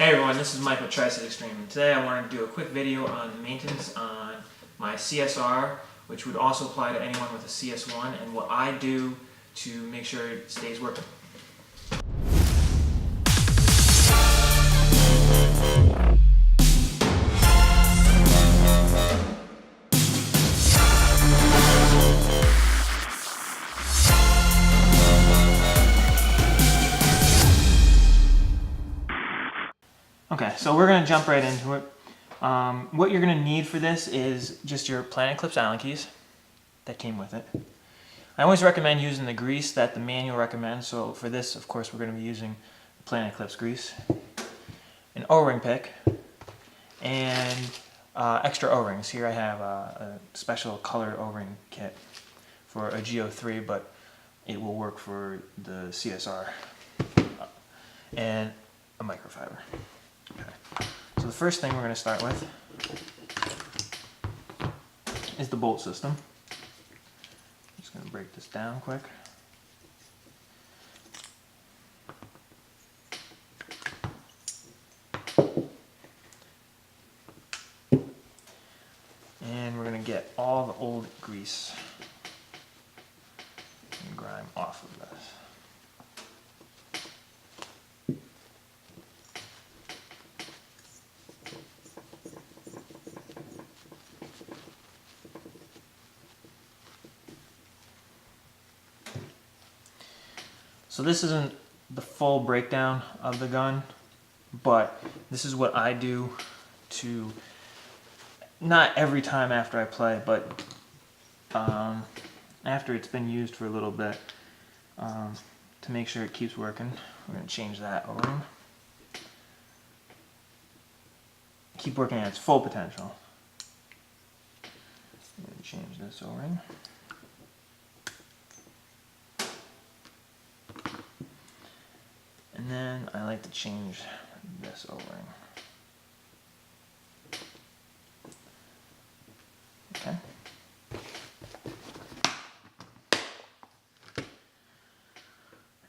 Hey everyone, this is Mike with Tri-State Extreme, and today I wanted to do a quick video on maintenance on my CSR, which would also apply to anyone with a CS1, and what I do to make sure it stays working. Okay, so we're going to jump right into it. What you're going to need for this is just your Planet Eclipse Allen keys that came with it. I always recommend using the grease that the manual recommends, so for this, of course, we're going to be using the Planet Eclipse grease, an O-ring pick, and extra O-rings. Here I have a special colored O-ring kit for a GO3, but it will work for the CSR, and a microfiber. Okay. So the first thing we're going to start with is the bolt system. I'm just going to break this down quick. And we're going to get all the old grease and grime off of this. So this isn't the full breakdown of the gun, but this is what I do to, not every time after I play, but after it's been used for a little bit, to make sure it keeps working. We're going to change that O-ring. Keep working at its full potential. I'm going to change this O-ring. And then I like to change this O-ring. Okay.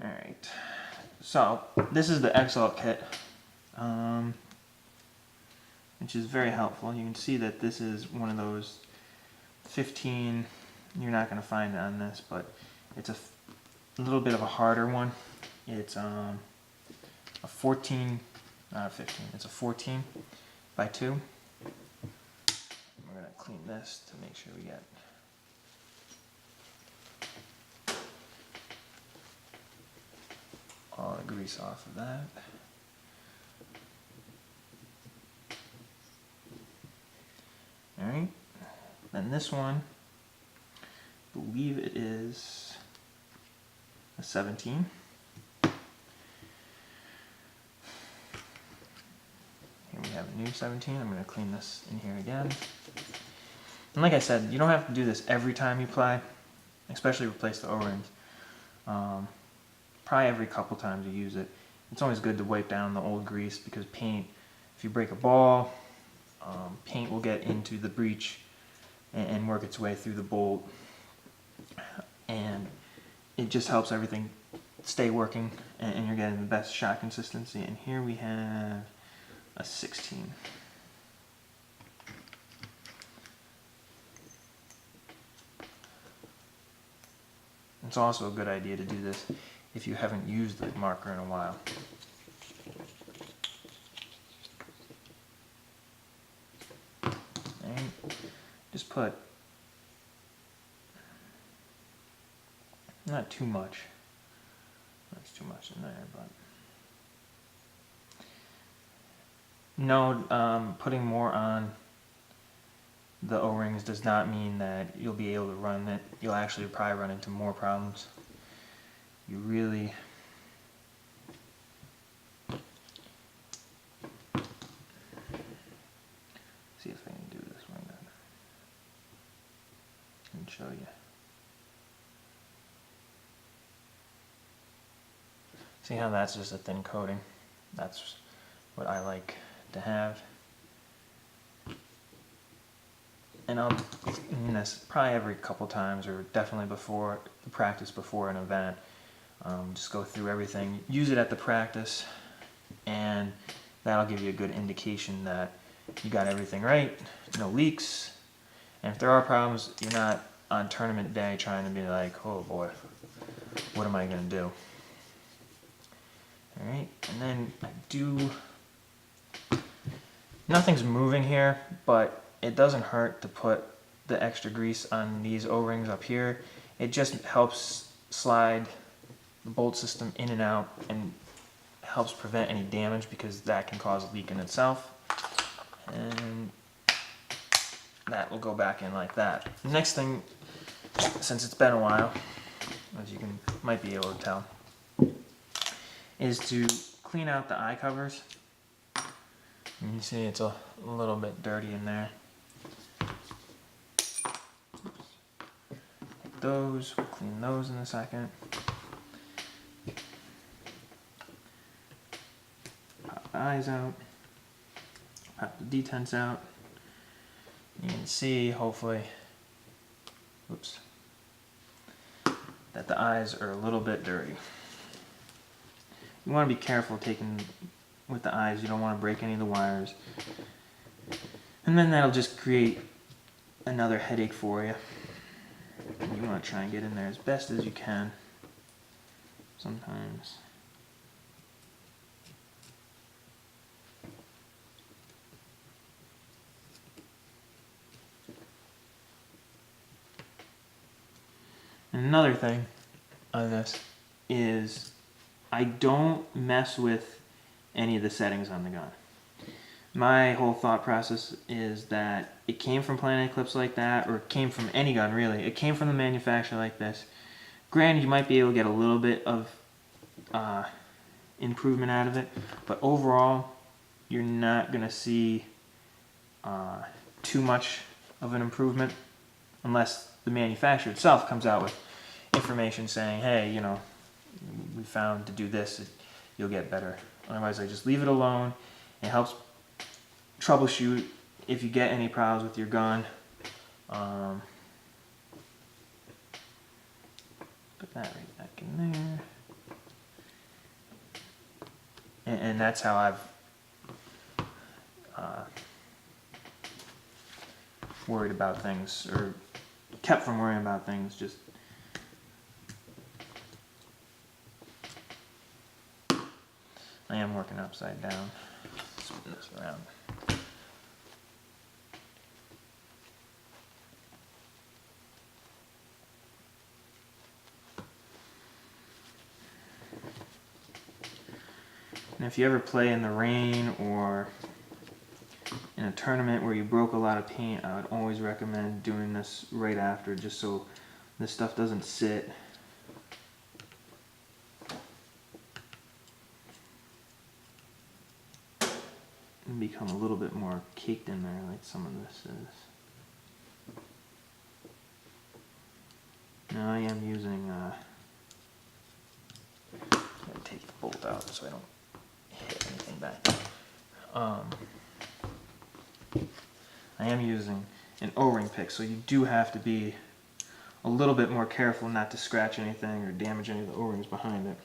Alright. So, this is the XL kit, which is very helpful. You can see that this is one of those 15, you're not going to find it on this, but it's a little bit of a harder one. It's a 14, not a 15, it's a 14 by 2. And we're going to clean this to make sure we get all the grease off of that. Alright, then this one, I believe it is a 17. Here we have a new 17. I'm going to clean this in here again. And like I said, you don't have to do this every time you play, especially replace the O-rings. Probably every couple times you use it. It's always good to wipe down the old grease, because paint, if you break a ball, paint will get into the breech and work its way through the bolt, and it just helps everything stay working, and you're getting the best shot consistency. And here we have a 16. It's also a good idea to do this if you haven't used the marker in a while. And just put not too much. That's too much in there, but no, putting more on the O-rings does not mean that you'll be able to run it. You'll actually probably run into more problems. You really see if I can do this one good and show you. See how that's just a thin coating? That's what I like to have. And I'll clean this probably every couple times, or definitely before the practice, before an event. Just go through everything, use it at the practice, and That'll give you a good indication that you got everything right, no leaks. And if there are problems, you're not on tournament day trying to be like, oh boy, what am I going to do? Alright, and then nothing's moving here, but it doesn't hurt to put the extra grease on these O-rings up here. It just helps slide the bolt system in and out and helps prevent any damage, because that can cause a leak in itself. And that will go back in like that. The next thing, since it's been a while, as you might be able to tell, is to clean out the eye covers. You can see it's a little bit dirty in there. Like those, we'll clean those in a second. Pop the eyes out. Pop the detents out. You can see, hopefully, oops, that the eyes are a little bit dirty. You want to be careful taking with the eyes. You don't want to break any of the wires. And then that'll just create another headache for you. And you want to try and get in there as best as you can. Sometimes. And another thing on this is I don't mess with any of the settings on the gun. My whole thought process is that it came from Planet Eclipse like that, or it came from any gun really. It came from the manufacturer like this. Granted, you might be able to get a little bit of improvement out of it, but overall, you're not going to see too much of an improvement unless the manufacturer itself comes out with information saying, hey, you know, we found to do this, you'll get better. Otherwise, I just leave it alone. It helps troubleshoot if you get any problems with your gun. Put that right back in there. And that's how I've worried about things, or kept from worrying about things. Just I am working upside down. Spin this around. And if you ever play in the rain or in a tournament where you broke a lot of paint, I would always recommend doing this right after, just so this stuff doesn't sit. And become a little bit more caked in there, like some of this is. Now I am using, I'm going to take the bolt out so I don't hit anything back. I am using an O-ring pick, so you do have to be a little bit more careful not to scratch anything or damage any of the O-rings behind it.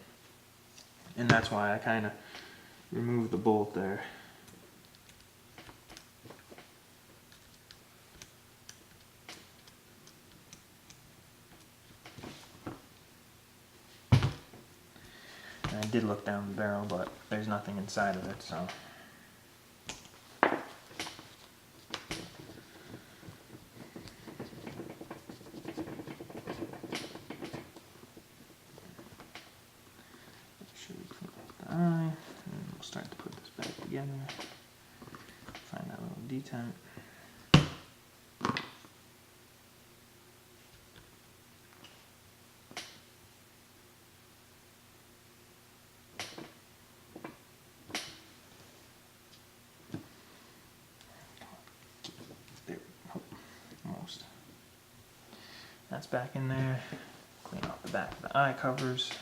And that's why I kind of removed the bolt there. And I did look down the barrel, but there's nothing inside of it, so. And we'll start to put this back together. Find that little detent. There, oh, almost. That's back in there. Clean off the back of the eye covers.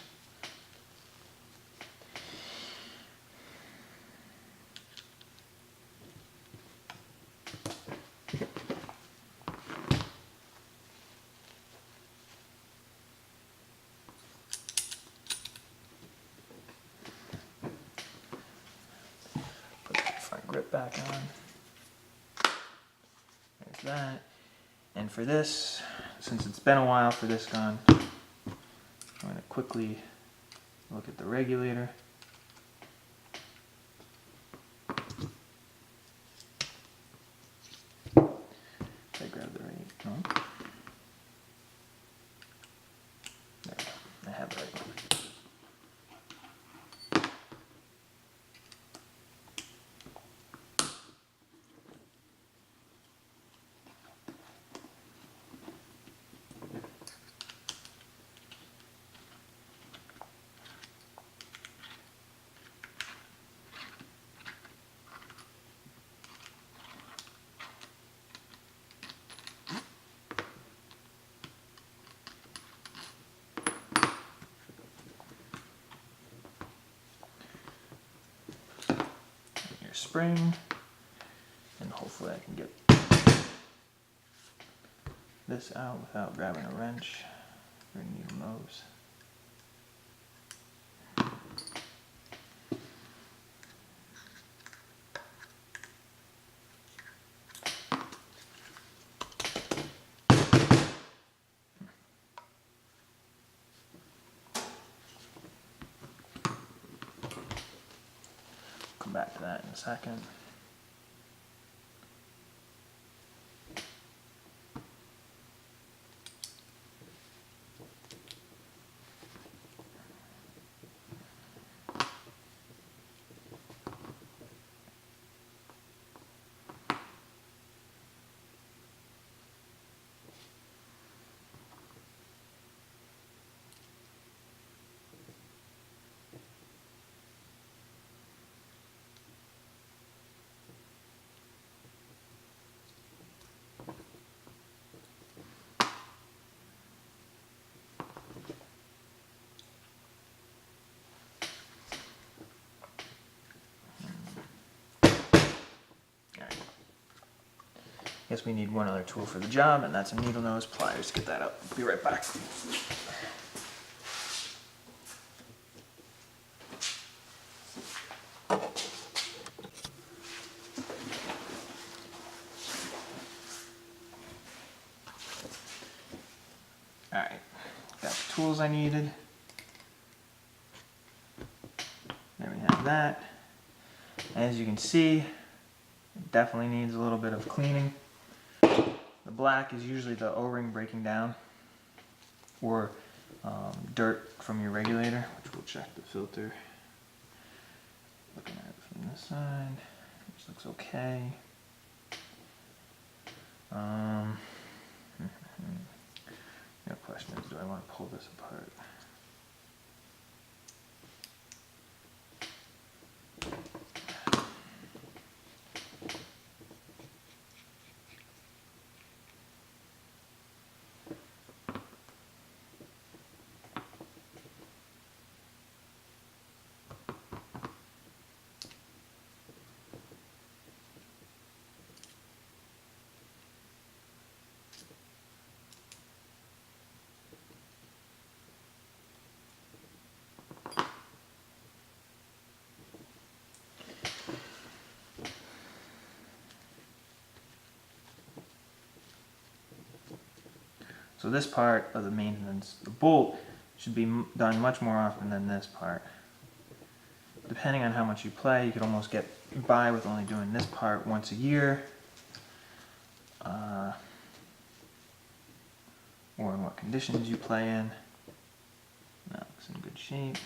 back on. There's that. And for this, since it's been a while for this gun, I'm going to quickly look at the regulator. Did I grab the right? No. There we go. I have the right one. Spring, and hopefully I can get this out without grabbing a wrench or a needle nose. Come back to that in a second. Guess we need one other tool for the job, and that's a needle nose pliers. Get that out. Be right back. Alright, got the tools I needed. There we have that. As you can see, it definitely needs a little bit of cleaning. The black is usually the O-ring breaking down, or dirt from your regulator, which we'll check the filter. Looking at it from this side, which looks okay. The question is, do I want to pull this apart? So this part of the maintenance, the bolt, should be done much more often than this part. Depending on how much you play, you could almost get by with only doing this part once a year. Or in what conditions you play in. That looks in good shape.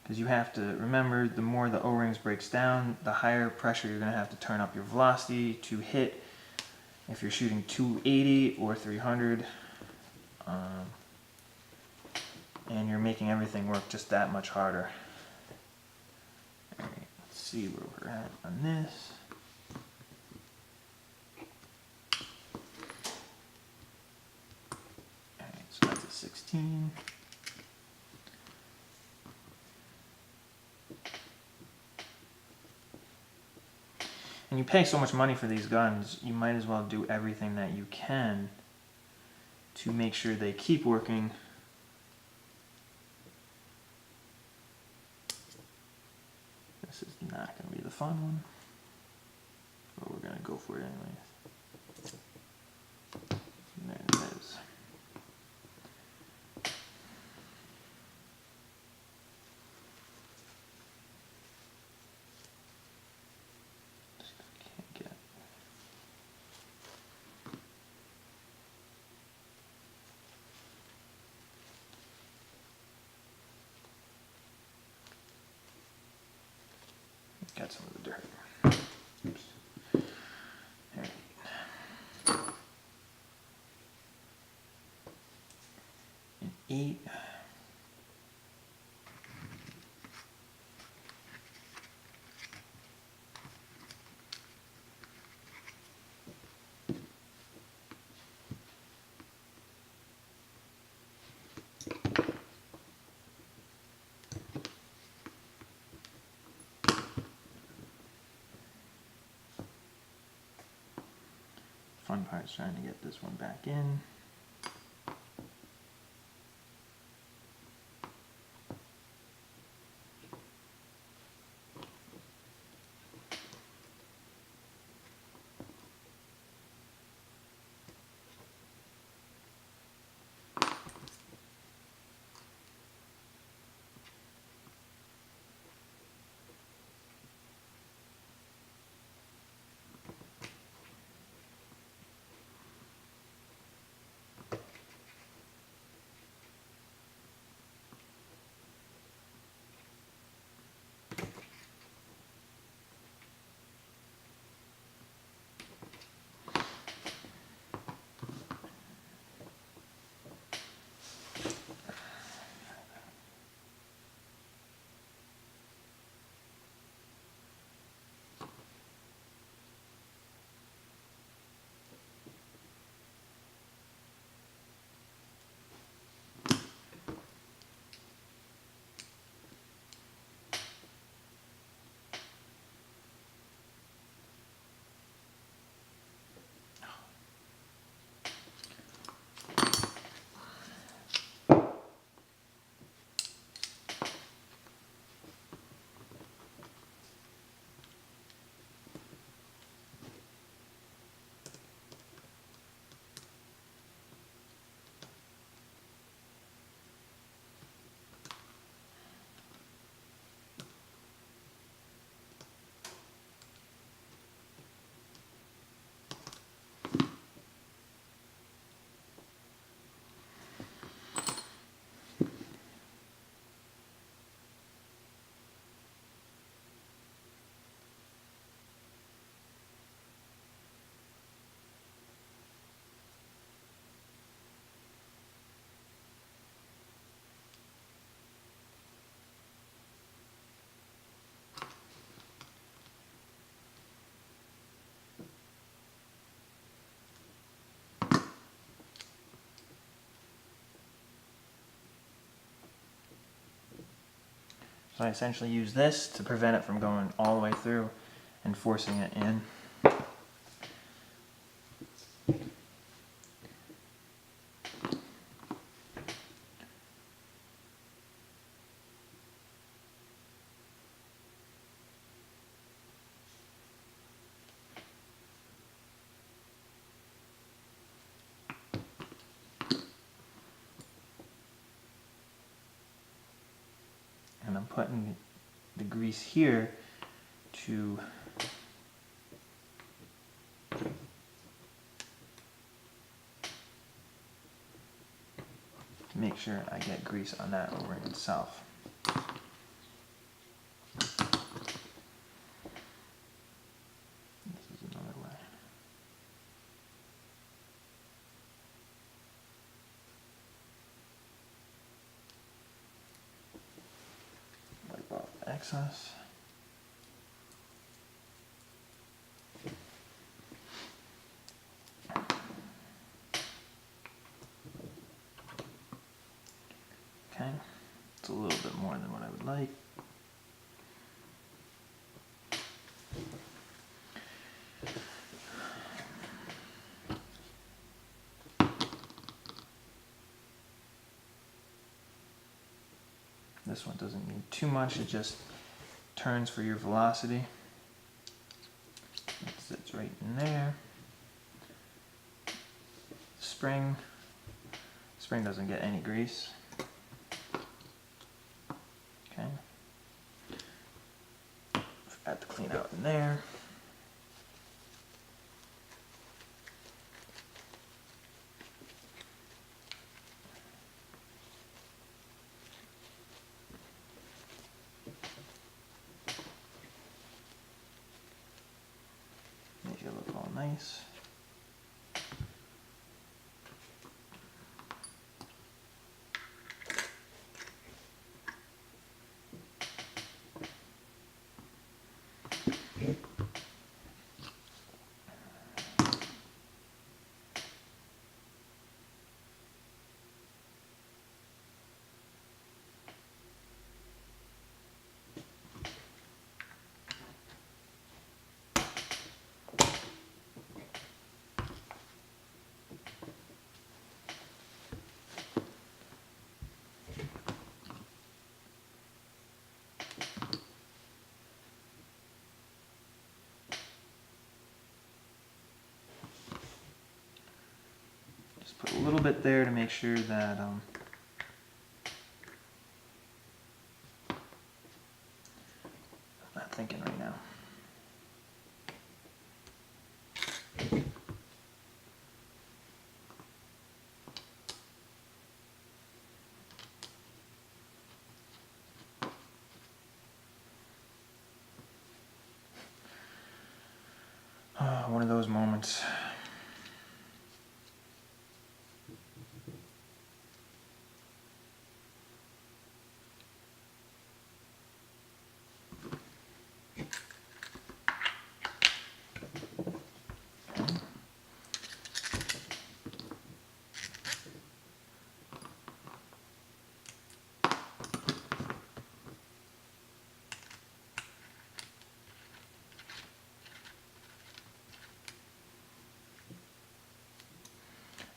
Because you have to remember, the more the O-rings breaks down, the higher pressure you're going to have to turn up your velocity to hit if you're shooting 280 or 300. And you're making everything work just that much harder. Alright, let's see where we're at on this. Alright, so that's a 16. And you pay so much money for these guns, you might as well do everything that you can to make sure they keep working This is not going to be the fun one, but we're going to go for it anyways. And there it is. Can't get. Got some of the dirt. Oops. There. An 8. Fun part's trying to get this one back in. So I essentially use this to prevent it from going all the way through and forcing it in. And I'm putting the grease here to make sure I get grease on that O-ring itself. This is another way. Wipe off the excess. Okay, it's a little bit more than what I would like. This one doesn't need too much, it just turns for your velocity. That sits right in there. Spring doesn't get any grease. Okay. Forgot to clean out in there. Make it look all nice. Just put a little bit there to make sure that I'm not thinking right now. One of those moments.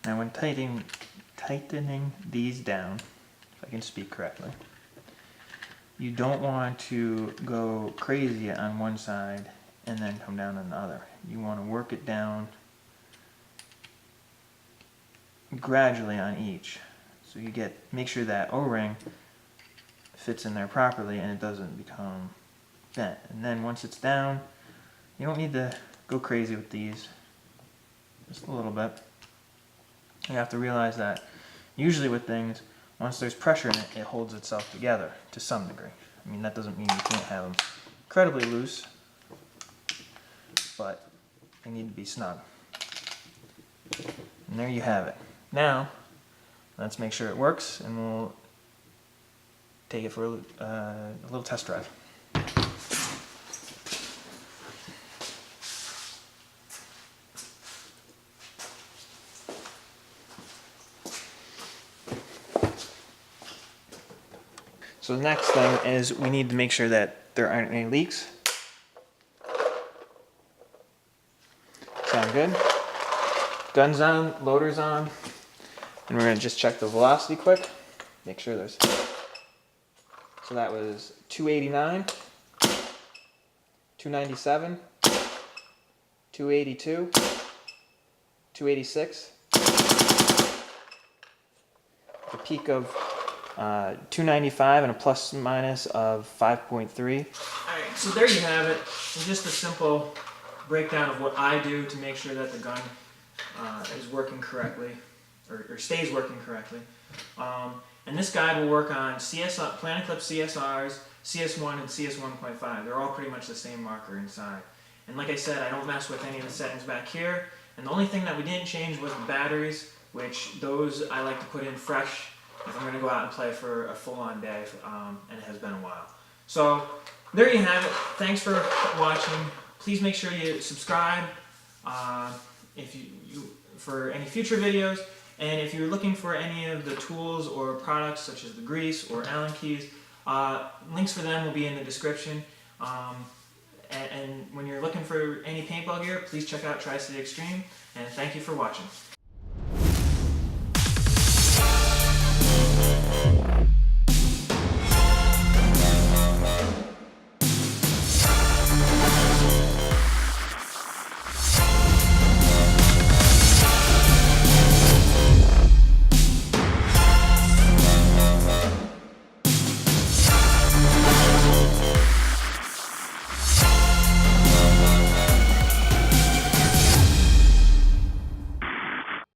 Now when tightening these down, if I can speak correctly, you don't want to go crazy on one side and then come down on the other. You want to work it down gradually on each. So you make sure that O-ring fits in there properly and it doesn't become bent. And then once it's down, you don't need to go crazy with these, just a little bit. You have to realize that usually with things, once there's pressure in it, it holds itself together to some degree. I mean, that doesn't mean you can't have them incredibly loose, but they need to be snug. And there you have it. Now, let's make sure it works, and we'll take it for a little test drive. So the next thing is we need to make sure that there aren't any leaks. Sound good? Gun's on, loader's on, and we're going to just check the velocity quick. Make sure there's... So that was 289, 297, 282, 286, a peak of 295 and a plus minus of 5.3. Alright, so there you have it. Just a simple breakdown of what I do to make sure that the gun is working correctly, or stays working correctly. And this guide will work on CSR, Planet Eclipse CSRs, CS1 and CS1.5. They're all pretty much the same marker inside. And like I said, I don't mess with any of the settings back here. And the only thing that we didn't change was the batteries, which those I like to put in fresh if I'm going to go out and play for a full-on day, and it has been a while. So there you have it. Thanks for watching. Please make sure you subscribe if you for any future videos. And if you're looking for any of the tools or products such as the grease or Allen keys, links for them will be in the description. And when you're looking for any paintball gear, please check out Tri-City Extreme. And thank you for watching.